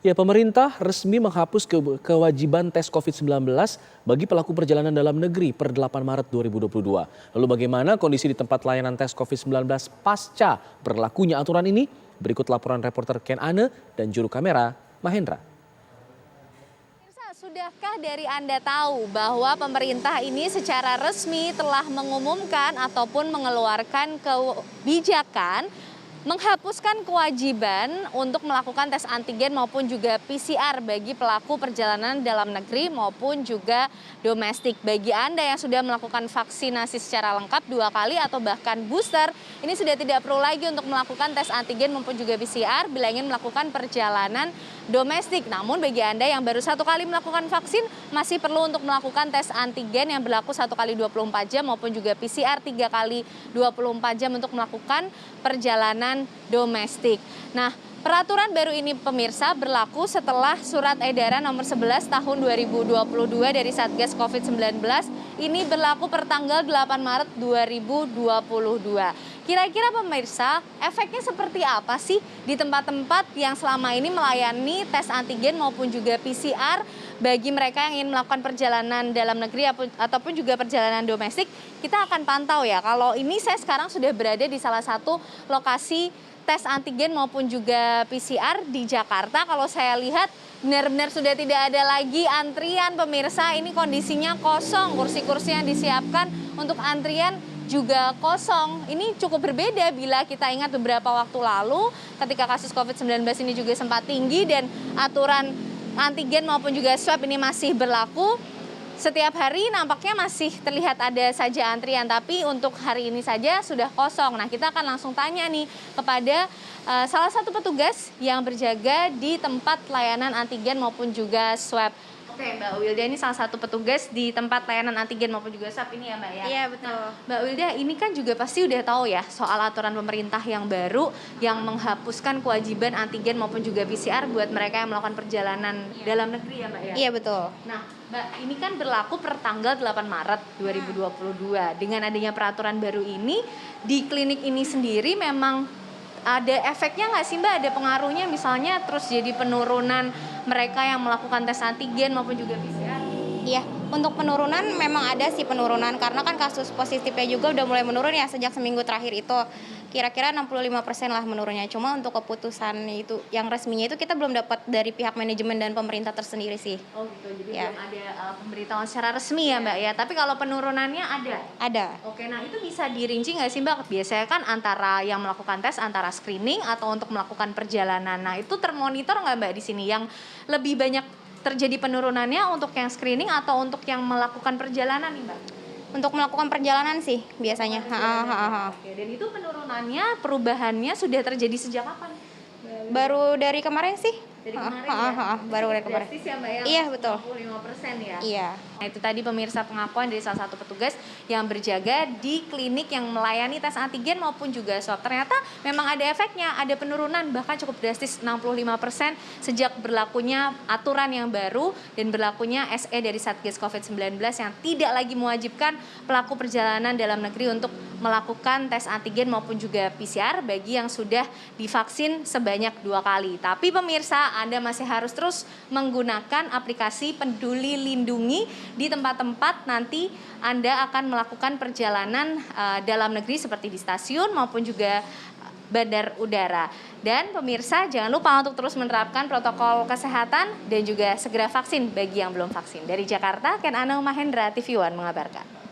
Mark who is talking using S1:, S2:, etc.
S1: Ya, pemerintah resmi menghapus kewajiban tes COVID-19 bagi pelaku perjalanan dalam negeri per 8 Maret 2022. Lalu bagaimana kondisi di tempat layanan tes COVID-19 pasca berlakunya aturan ini? Berikut laporan reporter Ken Ane dan juru kamera Mahendra.
S2: Sudahkah dari Anda tahu bahwa pemerintah ini secara resmi telah mengumumkan ataupun mengeluarkan kebijakan menghapuskan kewajiban untuk melakukan tes antigen maupun juga PCR bagi pelaku perjalanan dalam negeri maupun juga domestik. Bagi Anda yang sudah melakukan vaksinasi secara lengkap 2 kali atau bahkan booster, ini sudah tidak perlu lagi untuk melakukan tes antigen maupun juga PCR bila ingin melakukan perjalanan domestik. Namun bagi Anda yang baru 1 kali melakukan vaksin, masih perlu untuk melakukan tes antigen yang berlaku 1 kali 24 jam maupun juga PCR 3 kali 24 jam untuk melakukan perjalanan domestik. Nah, peraturan baru ini pemirsa berlaku setelah surat edaran nomor 11 tahun 2022 dari Satgas COVID-19 ini berlaku per tanggal 8 Maret 2022. Kira-kira pemirsa, efeknya seperti apa sih di tempat-tempat yang selama ini melayani tes antigen maupun juga PCR bagi mereka yang ingin melakukan perjalanan dalam negeri ataupun juga perjalanan domestik? Kita akan pantau ya. Kalau ini saya sekarang sudah berada di salah satu lokasi tes antigen maupun juga PCR di Jakarta. Kalau saya lihat benar-benar sudah tidak ada lagi antrian pemirsa. Ini kondisinya kosong, kursi-kursi yang disiapkan untuk antrian juga kosong. Ini cukup berbeda bila kita ingat beberapa waktu lalu ketika kasus COVID-19 ini juga sempat tinggi dan aturan antigen maupun juga swab ini masih berlaku. Setiap hari nampaknya masih terlihat ada saja antrian, tapi untuk hari ini saja sudah kosong. Nah, kita akan langsung tanya nih kepada salah satu petugas yang berjaga di tempat layanan antigen maupun juga swab. Oke, Mbak Wilda ini salah satu petugas di tempat layanan antigen maupun juga swab ini ya, Mbak ya?
S3: Iya, betul.
S2: Nah, Mbak Wilda ini kan juga pasti udah tahu ya soal aturan pemerintah yang baru yang menghapuskan kewajiban antigen maupun juga PCR buat mereka yang melakukan perjalanan dalam negeri ya, Mbak ya?
S3: Iya, betul.
S2: Nah, Mbak, ini kan berlaku per tanggal 8 Maret 2022. Dengan adanya peraturan baru ini, di klinik ini sendiri memang ada efeknya nggak sih Mbak? Ada pengaruhnya misalnya terus jadi penurunan mereka yang melakukan tes antigen maupun juga PCR?
S3: Iya, untuk penurunan memang ada sih penurunan karena kan kasus positifnya juga udah mulai menurun ya sejak seminggu terakhir itu. Kira-kira 65% lah menurunnya. Cuma untuk keputusan itu yang resminya itu kita belum dapat dari pihak manajemen dan pemerintah tersendiri sih.
S2: Oh gitu, jadi
S3: Ya.
S2: belum ada pemberitahuan secara resmi ya Mbak ya. Tapi kalau penurunannya ada?
S3: Ada.
S2: Oke, nah itu bisa dirinci nggak sih Mbak? Biasanya kan antara yang melakukan tes antara screening atau untuk melakukan perjalanan. Nah itu termonitor nggak Mbak di sini? Yang lebih banyak terjadi penurunannya untuk yang screening atau untuk yang melakukan perjalanan nih Mbak?
S3: Untuk melakukan perjalanan sih biasanya.
S2: Oke, dan itu penurunannya, perubahannya sudah terjadi sejak kapan?
S3: Baru dari kemarin sih.
S2: Dari kemarin ya?
S3: Baru dari kemarin.
S2: Drastis ya Mbak ya?
S3: Iya, betul.
S2: 55% ya?
S3: Iya.
S2: Nah itu tadi pemirsa pengakuan dari salah satu petugas yang berjaga di klinik yang melayani tes antigen maupun juga swab. Ternyata memang ada efeknya, ada penurunan bahkan cukup drastis 65% sejak berlakunya aturan yang baru dan berlakunya SE dari Satgas COVID-19 yang tidak lagi mewajibkan pelaku perjalanan dalam negeri untuk melakukan tes antigen maupun juga PCR bagi yang sudah divaksin sebanyak 2 kali. Tapi pemirsa, Anda masih harus terus menggunakan aplikasi Peduli Lindungi di tempat-tempat nanti Anda akan melakukan perjalanan dalam negeri seperti di stasiun maupun juga bandar udara. Dan pemirsa jangan lupa untuk terus menerapkan protokol kesehatan dan juga segera vaksin bagi yang belum vaksin. Dari Jakarta, Ken Ane Mahendra, TV One mengabarkan.